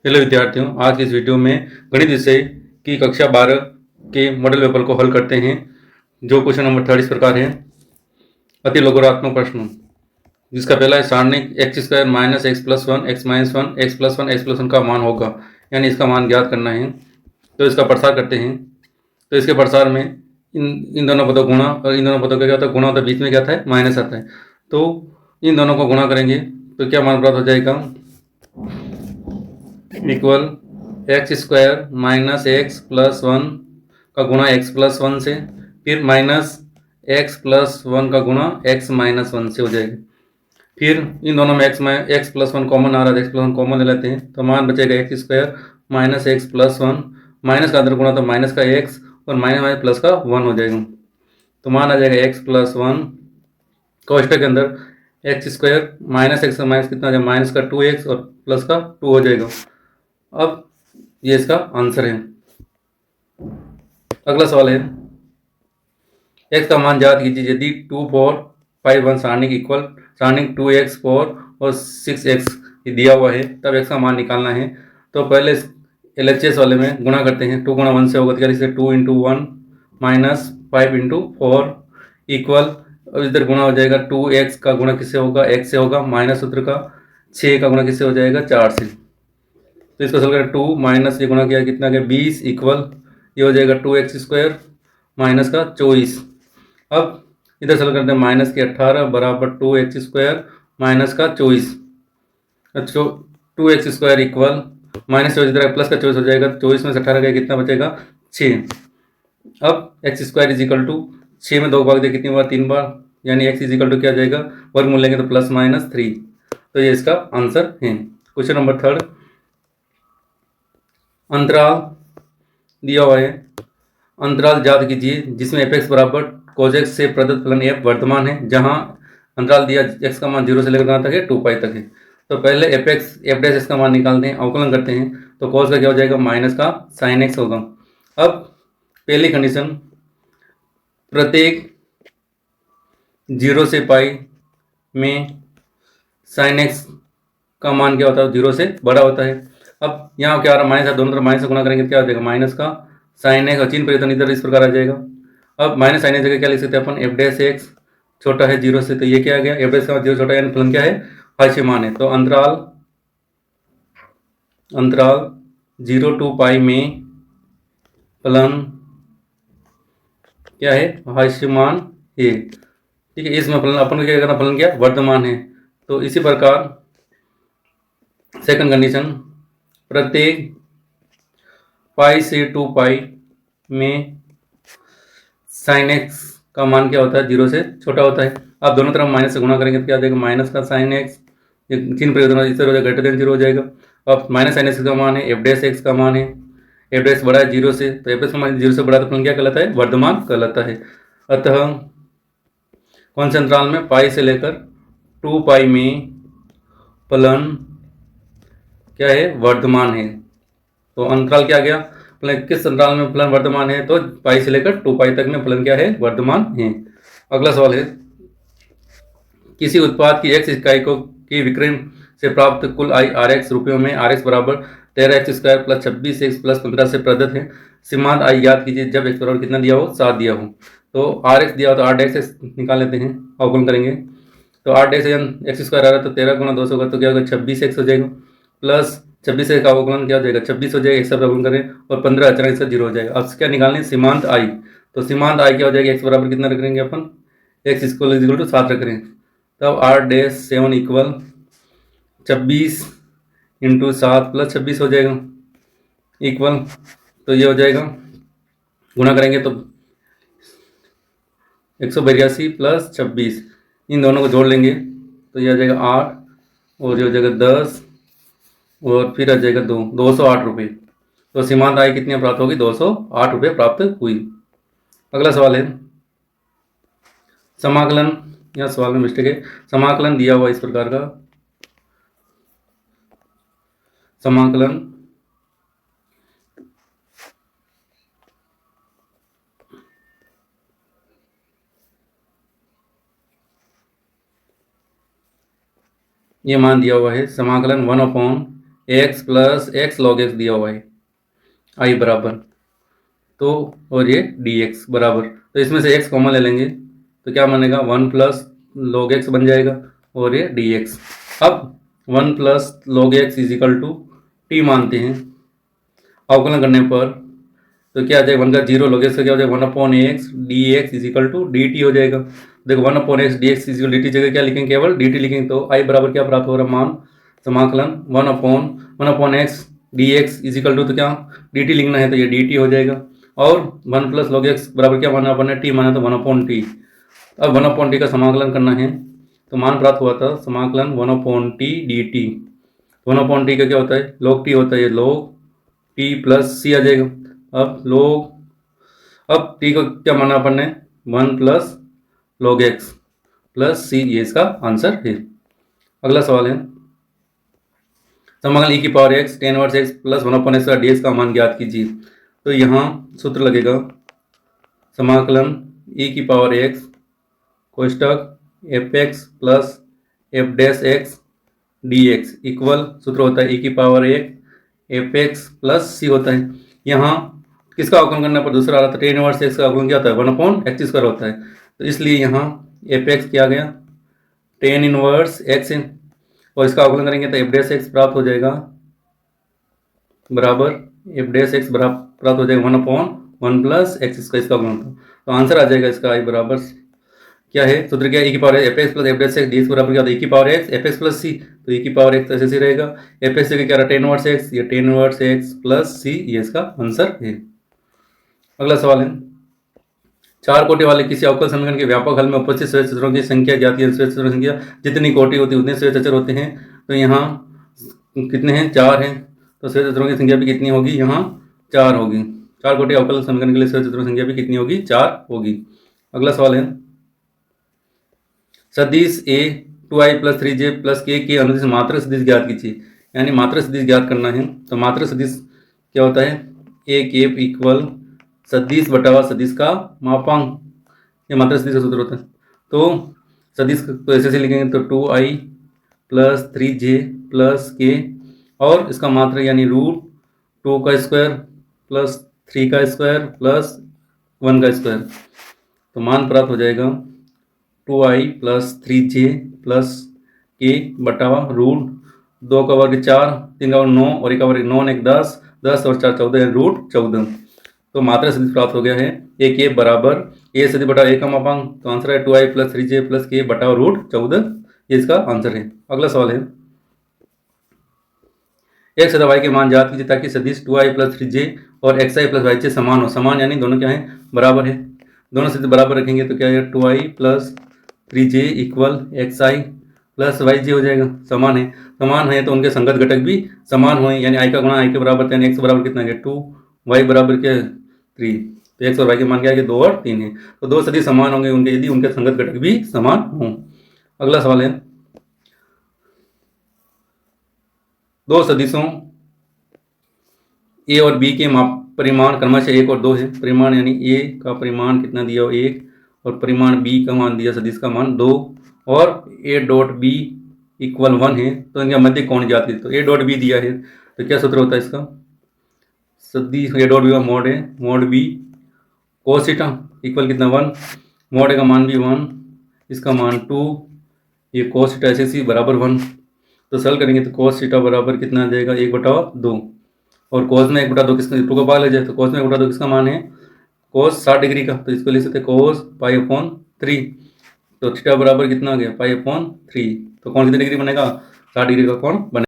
Hello विद्यार्थियों, आज की इस वीडियो में गणित विषय की कक्षा 12 के मॉडल पेपर को हल करते हैं। जो क्वेश्चन नंबर 30 इस प्रकार है। अति लघुरात्मक प्रश्न, जिसका पहला है सारणिक x square minus x plus one x minus one x plus one x plus one का मान होगा, यानी इसका मान ज्ञात करना है। तो इसका प्रसार करते हैं। तो इसके प्रसार में इन दोनों पदों गुणा, और इन दोनों पदों का क्या होता है, गुणा होता है, बीच में क्या आता है, माइनस आता है। तो इन दोनों को गुणा करेंगे तो क्या मान प्राप्त हो जाएगा, equal x square minus x plus one का गुणा एक्स प्लस वन से, फिर माइनस एक्स प्लस वन का गुणा एक्स माइनस वन से हो जाएगा। फिर इन दोनों में एक्स प्लस वन कॉमन आ रहा है, एक्स प्लस वन कॉमन ले लेते हैं तो मान बचेगा x square minus x plus one, minus का अंदर गुणा तो माइनस का एक्स और माइनस माइनस प्लस का वन हो जाएगा। तो मान आ जाएगा एक्स प्लस वन कोष्टक के अंदर x square minus x minus कितना आ जाएगा, माइनस का टू एक्स और प्लस का टू हो जाएगा। अब ये इसका आंसर है। अगला सवाल है, एक्स का मान ज्ञात कीजिए यदि 2 4 5 1 सारणिक इक्वल सारणिक 2x 4 और 6x दिया हुआ है, तब एक्स का मान निकालना है। तो पहले LHS वाले में गुणा करते हैं। 2 गुणा 1 से होगा, तो क्या लिखते हैं, 2 into one minus 5 into four equal, और इधर गुणा हो जाएगा 2x का गुणा किससे होगा, x से होगा, माइनस सूत्र का 6 का गुणा किससे हो जाएगा, 4 से। तो इसको सॉल्व करें, 2 माइनस ये गुणा किया कितना गया, 20 इक्वल ये हो जाएगा 2x स्क्वायर माइनस का 24। अब इधर सॉल्व करते हैं, माइनस के 18 बराबर 2x स्क्वायर माइनस का 24। 2x स्क्वायर इक्वल माइनस 24 इधर प्लस का 24 हो जाएगा, 24 में से 18 गया कितना बचेगा, 6। अब X square is equal to 6 में 2 भाग दे कितनी बार, 3 बार, यानी एक्स इज इक्वल टू क्या आ जाएगा, वर्गमूल लेंगे तो प्लस माइनस 3। तो ये इसका आंसर है। क्वेश्चन नंबर 3, अंतराल दिया हुआ है। अंतराल ज्ञात कीजिए जिसमें एफ एक्स बराबर कोजेक्स से प्रदत्त फलन एफ वर्तमान है, जहां अंतराल दिया एक्स का मान 0 से लेकर कहाँ तक है, 2 पाई तक है। तो पहले F x F dash x का मान निकालते हैं, अवकलन करते हैं। तो कॉस का क्या हो जाएगा, माइनस का साइन एक्स होगा। अब पहली कंडीशन, प्रत्येक 0 से पाई में साइन एक्स का मान क्या होता है, 0 से बड़ा होता है। अब यहाँ क्या आ रहा है, माइनस है, दोनों तरफ माइनस से गुणा करेंगे तो क्या हो जाएगा, माइनस का साइन एक्स, और चिन्ह परिवर्तन इधर इस प्रकार आ जाएगा। अब माइनस साइन एक्स जगह क्या लिख सकते हैं अपन, एफ डैश एक्स छोटा है 0 से, तो ये क्या आ गया, एफ डैश का 0 छोटा है, यानी फलन क्या है, हास्यमान है। तो अंतराल 0 टू पाई में फलन क्या है, हास्यमान है। ठीक है, इसमें फलन अपन को क्या करना, फलन क्या वर्तमान है। तो इसी प्रकार सेकंड कंडीशन, प्रत्येक पाई से 2 पाई में साइन एक्स का मान क्या होता है, 0 से छोटा होता है। आप दोनों तरफ माइनस से गुणा करेंगे तो क्या देगा, माइनस का साइन एक्स, चिन्ह परिवर्तन इस तरह ग्रेटर देन 0 हो जाएगा। अब माइनस साइन एक्स का मान है, एफ डैश एक्स का मान है, एफ डैश बड़ा है 0 से, तो एफ का मान 0 से बड़ा, तो फलन क्या कहलाता है, वर्तमान कहलाता है। अतः कौन से अंतराल में, पाई से लेकर 2 पाई में फलन क्या है, वर्तमान है। तो अंतराल क्या आ गया, फलन किस अंतराल में फलन वर्तमान है, तो पाई से लेकर 2 पाई तक में फलन क्या है, वर्तमान है। अगला सवाल है, किसी उत्पाद की एक्स इकाई को की विक्रय से प्राप्त कुल आय आर एक्स रुपयों में आर एक्स बराबर 13x square plus 26x plus 15 से प्रदत्त है। सीमांत आय याद कीजिए जब एक्स बराबर कितना दिया हो, 7 दिया हो। तो आर एक्स दिया हो तो आर डैश एक्स निकाल लेते हैं, अवकलन करेंगे। तो आर डैश एक्स स्क्वायर आ रहा है, तो 13 गुणा 2 होगा, तो क्या होगा, 26x हो जाएगा, प्लस 26x का अवकलन क्या हो जाएगा, 26 हो जाएगा, एक सब अवकलन करें, और 15 अचानक इसका 0 हो जाएगा। अब क्या निकालने, सीमांत आय। तो सीमांत आय क्या हो जाएगा, एक्स बराबर कितना रख देंगे अपन, एक्स इक्वल टू 7 रख रहे हैं। तब R dash 7 equal 26 into 7 plus 26 हो जाएगा, इक्वल, तो ये हो जाएगा, गुणा करेंगे तो 182 प्लस 26, इन दोनों को जोड़ लेंगे तो ये आ जाएगा 8, और ये हो जाएगा 10, और फिर आ जाएगा 208 रुपये। तो सीमांत आय कितनी प्राप्त होगी, 208 रुपये प्राप्त हुई। अगला सवाल है, समाकलन, यहाँ सवाल में मिस्टेक है, समाकलन दिया हुआ इस प्रकार का, समाकलन ये मान दिया हुआ है, समाकलन 1/(x x plus x log x दिया हुआ है आई बराबर, तो और ये डी एक्स बराबर, तो इसमें से एक्स कॉमन ले लेंगे तो क्या बनेगा 1 प्लस लॉग एक्स बन जाएगा और ये डी एक्स। अब 1 plus log X is equal to T मानते हैं, अवकलन करने पर तो क्या आ जाएगा 1 का 0 लॉग एक्स का क्या हो जाएगा 1 upon X D X is equal to D T हो जाएगा। देखो 1 upon X D X is equal D T जगह क्या लिखेंगे, केवल डी टी लिखेंगे, तो आई बराबर क्या प्राप्त हो रहा है मान समाकलन 1 upon X D X is equal to, तो क्या डी टी लिखना है तो ये डी टी हो जाएगा, और 1 प्लस लॉग एक्स बराबर क्या माना अपन ने टी माना तो 1 अपॉन टी। अब 1 अपॉन टी का समाकलन करना है तो मान प्राप्त हुआ था समाकलन 1 upon T D T. 1 upon T का क्या होता है लॉग टी होता है, ये लॉग टी प्लस सी आ जाएगा। अब टी को क्या माना अपन ने 1 प्लस लॉग एक्स प्लस सी, ये इसका आंसर है। अगला सवाल है समाकलन e की power x tan inverse x plus 1 upon x का डी का मान ज्ञात कीजिए। तो यहाँ सूत्र लगेगा समाकलन e की पावर x कोष्टक f x plus f dash x D x equal सूत्र होता है e की पावर एक एफ एक्स प्लस सी होता है। यहाँ किसका अवकलन करने पर दूसरा आ रहा था tan इनवर्स x का अवकलन क्या होता है 1 अपॉन एक्स स्क्वायर होता है, तो इसलिए यहाँ एफ एक्स क्या गया tan इनवर्स x है, और इसका अवकलन करेंगे तो एफ डैश एक्स प्राप्त हो जाएगा बराबर एफ डैश एक्स प्राप्त हो जाएगा 1 अपॉन 1 प्लस एक्स का इसका अवकलन, तो आंसर आ जाएगा इसका आई बराबर क्या है सूत्र क्या है e की power f x plus f dash x D x बराबर क्या होता है e की power x f x plus C, तो e की पावर एक्स ऐसे ही रहेगा, एफ एक्स क्या रहा tan इनवर्स एक्स, ये tan इनवर्स एक्स प्लस सी, ये इसका आंसर है। अगला सवाल है चार कोटि वाले किसी अवकल समीकरण के व्यापक हल में उपस्थित श्वेत अचरों की संख्या ज्ञात है। श्वेत अचरों की संख्या जितनी कोटि होती है उतने श्वेत अचर होते हैं, तो यहाँ कितने हैं 4 हैं, तो श्वेत अचरों की संख्या भी कितनी होगी यहाँ 4 होगी। चार कोटि अवकल समीकरण के लिए श्वेत अचरों की संख्या भी कितनी होगी 4 होगी। अगला सवाल है सदिश ए 2i प्लस 3j प्लस के अनुदिश मात्र सदिश ज्ञात कीजिए, यानी मात्र सदिश ज्ञात करना है। तो मात्र सदिश क्या होता है ए केप इक्वल सदिश बटा सदिश का मापांक, ये मात्र सदिश का सूत्र होता है। तो सदिश तो ऐसे लिखेंगे तो 2i प्लस 3j प्लस के, और इसका मात्र यानी रूट 2 का स्क्वायर प्लस 3 का स्क्वायर प्लस 1 का स्क्वायर, तो मान प्राप्त हो जाएगा 2i प्लस 3j प्लस के बटा रूट 2 का वर्ग 4, 3 का वर्ग 9 और 1 का वर्ग 9 1 10, 10 और 4 14 रूट 14, तो मात्रा सदिश प्राप्त हो गया है ए के बराबर ए सदिश बटा ए का मापांक, तो आंसर है 2i प्लस 3j प्लस के बटा रूट 14, ये इसका आंसर है। अगला सवाल है x तथा y के मान ज्ञात कीजिए ताकि सदिश 2i प्लस 3j और xi प्लस yj समान हो। समान यानी दोनों क्या है बराबर है, दोनों सदिश बराबर रखेंगे तो क्या है 2i plus 3j equal xi plus yj हो जाएगा। समान है तो उनके संगत घटक भी समान हुए, यानी i का गुणा i के बराबर, यानी x बराबर कितना है 2, y बराबर क्या है 3, तो x और y के मान क्या है 2 और 3 है, तो दो सदिश समान होंगे उनके यदि उनके संगत घटक भी समान हों। अगला सवाल है दो सदिशों a और b के परिमाण क्रमशः 1 और 2 है। परिमाण यानी a का परिमाण कितना दिया 1 और परिमाण b का मान दिया सदिश का मान 2, और a डॉट b इक्वल 1 है, तो इनका मध्य कोण ज्ञात है। तो a डॉट b दिया है तो क्या सूत्र होता है इसका सदिश a डॉट b का मोड है mode b cos theta equal कितना 1, मोड a का मान भी 1, इसका मान 2, ये कोस थीटा ऐसे सी बराबर 1, तो सरल करेंगे तो कोस थीटा बराबर कितना आ जाएगा 1/2, और कोस में 1/2 किसका 2 का भाग ले जाए तो कोस में 1/2 किसका मान है कोस 60 डिग्री का, तो इसको लिख सकते कोस पाई/3, तो थीटा बराबर कितना आ गया पाई/3, तो कौन कितनी डिग्री बनेगा 60 डिग्री का कोण बनेगा।